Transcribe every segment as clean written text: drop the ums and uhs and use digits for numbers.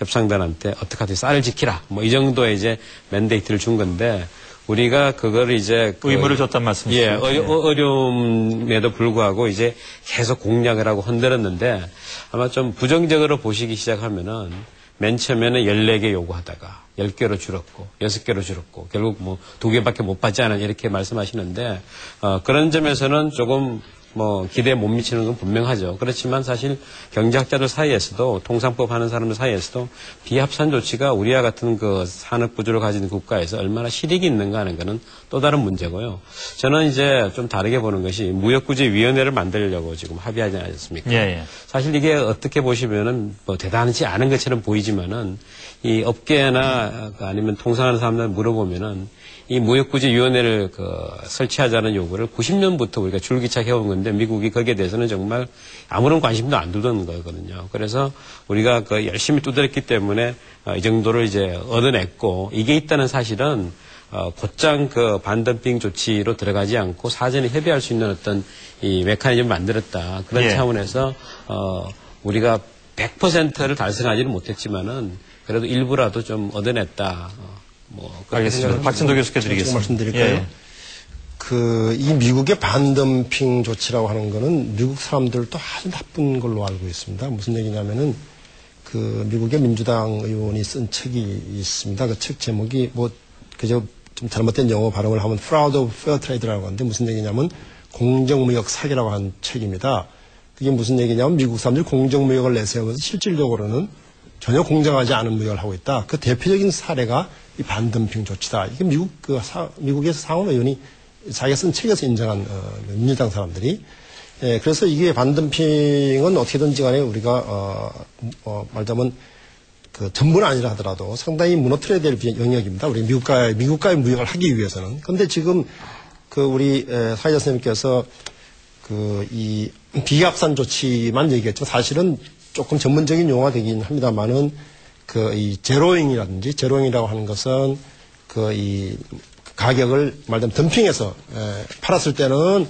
협상단한테 어떻게 하든 쌀을 지키라. 뭐 이 정도의 이제 맨데이트를 준 건데 우리가 그거를 이제 의무를 줬단 말씀이시죠? 예, 어려움에도 불구하고 이제 계속 공략을 하고 흔들었는데 아마 좀 부정적으로 보시기 시작하면은 맨 처음에는 14개 요구하다가 10개로 줄었고 6개로 줄었고 결국 뭐 2개밖에 못 받지 않은 이렇게 말씀하시는데 그런 점에서는 조금 뭐 기대에 못 미치는 건 분명하죠. 그렇지만 사실 경제학자들 사이에서도 통상법 하는 사람들 사이에서도 비합산 조치가 우리와 같은 그 산업 구조를 가진 국가에서 얼마나 실익이 있는가 하는 것은 또 다른 문제고요. 저는 이제 좀 다르게 보는 것이 무역구제위원회를 만들려고 지금 합의하지 않았습니까? 예, 예. 사실 이게 어떻게 보시면은 뭐 대단하지 않은 것처럼 보이지만은 이 업계나 아니면 통상하는 사람들 물어보면은 이 무역구제위원회를 설치하자는 요구를 90년부터 우리가 줄기차게 해온 건데 미국이 거기에 대해서는 정말 아무런 관심도 안 두던 거거든요. 그래서 우리가 열심히 두드렸기 때문에 이 정도를 이제 얻어냈고 이게 있다는 사실은 곧장 반덤핑 조치로 들어가지 않고 사전에 협의할 수 있는 어떤 이 메커니즘을 만들었다. 그런 차원에서 우리가 100%를 달성하지는 못했지만은 그래도 일부라도 좀 얻어냈다. 알겠습니다. 박진도 교수께 드리겠습니다. 말씀드릴까요? 예. 이 미국의 반덤핑 조치라고 하는 거는 미국 사람들도 아주 나쁜 걸로 알고 있습니다. 무슨 얘기냐면은 미국의 민주당 의원이 쓴 책이 있습니다. 그 책 제목이 그저 좀 잘못된 영어 발음을 하면 Fraud of Fair Trade라고 하는데 무슨 얘기냐면 공정무역 사기라고 하는 책입니다. 그게 무슨 얘기냐면 미국 사람들이 공정무역을 내세우면서 실질적으로는 전혀 공정하지 않은 무역을 하고 있다. 그 대표적인 사례가 이 반덤핑 조치다. 이게 미국에서 상원 의원이 자기가 쓴 책에서 인정한 민주당 사람들이. 그래서 이게 반덤핑은 어떻게든지 간에 우리가 말하자면 전부는 아니라 하더라도 상당히 무너뜨려야 될 영역입니다. 우리 미국과의 무역을 하기 위해서는. 그런데 지금 우리 사회자 선생님께서 이 비합산 조치만 얘기했죠. 사실은 조금 전문적인 용어가 되긴 합니다만은 이 제로잉이라고 하는 것은 이 가격을 말하자면 덤핑해서 팔았을 때는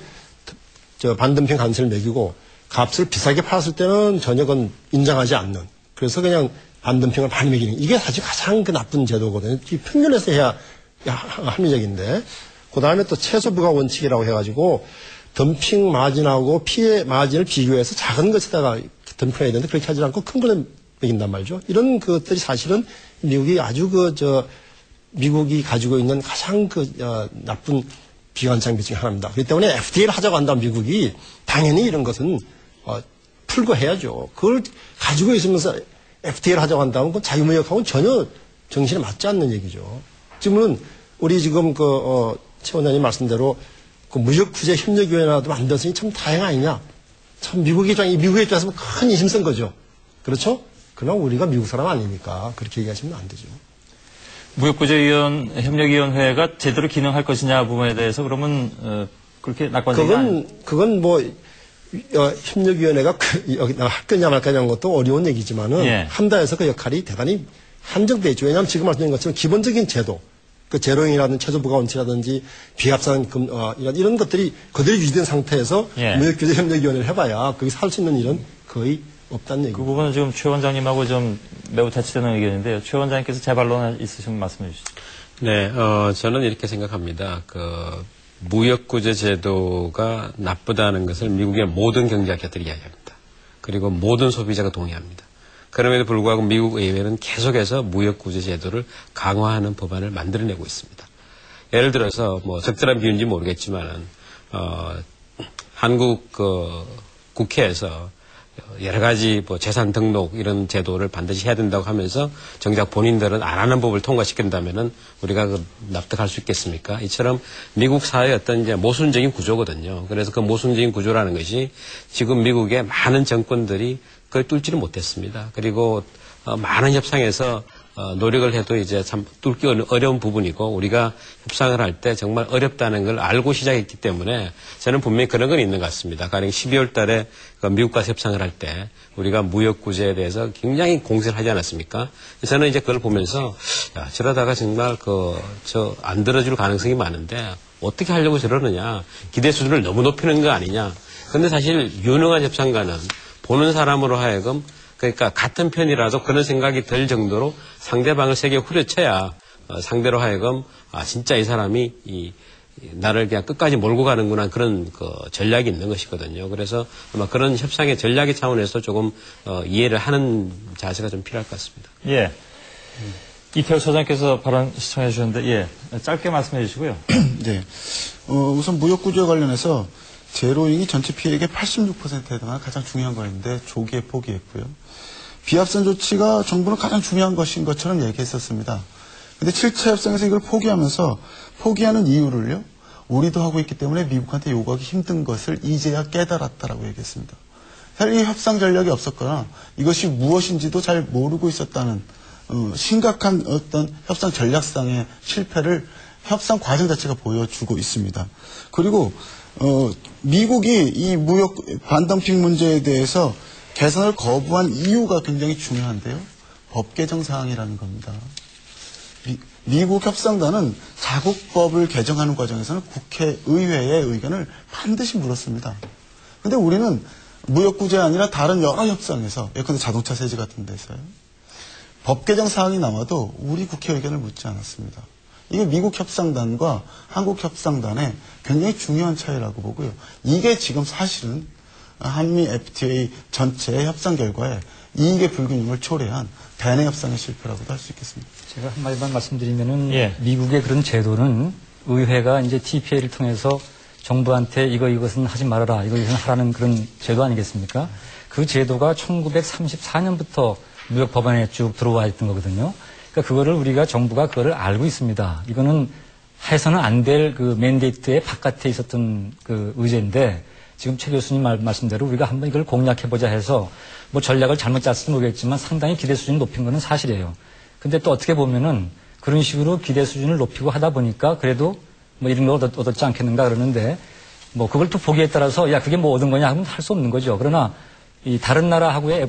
반덤핑 관세를 매기고 값을 비싸게 팔았을 때는 전혀 그건 인정하지 않는. 그래서 그냥 반덤핑을 많이 매기는. 이게 사실 가장 나쁜 제도거든요. 이 평균에서 해야 합리적인데. 그 다음에 또 최소 부가 원칙이라고 해가지고 덤핑 마진하고 피해 마진을 비교해서 작은 것에다가 덤핑해야 되는데 그렇게 하지 않고 큰 거는 매긴단 말이죠. 이런 것들이 사실은 미국이 아주 미국이 가지고 있는 가장 나쁜 비관장비 중에 하나입니다. 그렇기 때문에 FTA를 하자고 한다면 미국이 당연히 이런 것은 풀고 해야죠. 그걸 가지고 있으면서 FTA를 하자고 한다면 그건 자유무역하고는 전혀 정신에 맞지 않는 얘기죠. 지금은 우리 지금 최 원장님 말씀대로 무역구제협력위원회라도 만들었으니 참 다행 아니냐. 참 미국의 입장에서 큰 이심 쓴 거죠. 그렇죠? 그러나 우리가 미국 사람 아니니까 그렇게 얘기하시면 안 되죠. 무역구제협력위원회가 제대로 기능할 것이냐 부분에 대해서 그러면 그렇게 낙관적이 그건 협력위원회가 여기 할 거냐 말 거냐 하는 것도 어려운 얘기지만은 한다 해서 그 역할이 대단히 한정돼 있죠. 왜냐하면 지금 말씀드린 것처럼 기본적인 제도, 제로잉이라든지 최저부가 원칙이라든지 비합산 이런 것들이 그대로 유지된 상태에서 무역규제협력위원회를 해봐야 거기서 할 수 있는 일은 거의 없다는 얘기입니다. 그 부분은 지금 최 원장님하고 좀 매우 대치되는 의견인데요. 최 원장님께서 재반론 있으시면 말씀해 주시죠. 네, 저는 이렇게 생각합니다. 무역구제 제도가 나쁘다는 것을 미국의 모든 경제학자들이 이야기합니다. 그리고 모든 소비자가 동의합니다. 그럼에도 불구하고 미국 의회는 계속해서 무역구제 제도를 강화하는 법안을 만들어내고 있습니다. 예를 들어서 적절한 비유인지 모르겠지만은 한국 국회에서 여러 가지 재산 등록 이런 제도를 반드시 해야 된다고 하면서 정작 본인들은 안 하는 법을 통과시킨다면은 우리가 납득할 수 있겠습니까? 이처럼 미국 사회의 어떤 이제 모순적인 구조거든요. 그래서 그 모순적인 구조라는 것이 지금 미국의 많은 정권들이 그걸 뚫지를 못했습니다. 그리고 많은 협상에서 노력을 해도 이제 참 뚫기 어려운 부분이고 우리가 협상을 할 때 정말 어렵다는 걸 알고 시작했기 때문에 저는 분명히 그런 건 있는 것 같습니다. 가령 12월 달에 미국과 협상을 할 때 우리가 무역 구제에 대해서 굉장히 공세를 하지 않았습니까? 저는 이제 그걸 보면서 저러다가 정말 안 들어줄 가능성이 많은데 어떻게 하려고 저러느냐. 기대 수준을 너무 높이는 거 아니냐. 그런데 사실 유능한 협상가는 보는 사람으로 하여금 그러니까 같은 편이라도 그런 생각이 들 정도로 상대방을 세게 후려쳐야 상대로 하여금 진짜 이 사람이 나를 그냥 끝까지 몰고 가는구나 그런 전략이 있는 것이거든요. 그래서 아마 그런 협상의 전략의 차원에서 조금 이해를 하는 자세가 좀 필요할 것 같습니다. 예. 이태호 소장께서 발언 시청해 주셨는데, 예. 짧게 말씀해 주시고요. 네. 우선 무역구조에 관련해서 제로잉이 전체 피해액의 86%에 해당하는 가장 중요한 거였는데 조기에 포기했고요. 비합산 조치가 정부는 가장 중요한 것인 것처럼 얘기했었습니다. 근데 7차 협상에서 이걸 포기하면서 포기하는 이유를요. 우리도 하고 있기 때문에 미국한테 요구하기 힘든 것을 이제야 깨달았다라고 얘기했습니다. 사실 이 협상 전략이 없었거나 이것이 무엇인지도 잘 모르고 있었다는 심각한 어떤 협상 전략상의 실패를 협상 과정 자체가 보여주고 있습니다. 그리고 미국이 이 무역 반덤핑 문제에 대해서 개선을 거부한 이유가 굉장히 중요한데요. 법 개정 사항이라는 겁니다. 미국 협상단은 자국법을 개정하는 과정에서는 국회의회의 의견을 반드시 물었습니다. 그런데 우리는 무역구제 아니라 다른 여러 협상에서 예컨대 자동차 세제 같은 데서요. 법 개정 사항이 나와도 우리 국회 의견을 묻지 않았습니다. 이게 미국 협상단과 한국 협상단의 굉장히 중요한 차이라고 보고요. 이게 지금 사실은 한미 FTA 전체 협상 결과에 이익의 불균형을 초래한 대내 협상의 실패라고도 할 수 있겠습니다. 제가 한마디만 말씀드리면은 예. 미국의 그런 제도는 의회가 이제 TPA를 통해서 정부한테 이것은 하지 말아라, 이것은 하라는 그런 제도 아니겠습니까? 그 제도가 1934년부터 무역 법안에 쭉 들어와 있던 거거든요. 그러니까 그거를 우리가 정부가 그거를 알고 있습니다. 이거는 해서는 안 될 그 맨데이트의 바깥에 있었던 그 의제인데 지금 최 교수님 말씀대로 우리가 한번 이걸 공략해보자 해서 뭐 전략을 잘못 짰을지 모르겠지만 상당히 기대 수준을 높인 거는 사실이에요. 근데 또 어떻게 보면은 그런 식으로 기대 수준을 높이고 하다 보니까 그래도 뭐 이런 거 얻었지 않겠는가 그러는데 뭐 그걸 또 보기에 따라서 야 그게 뭐 얻은 거냐 하면 할 수 없는 거죠. 그러나 이 다른 나라하고의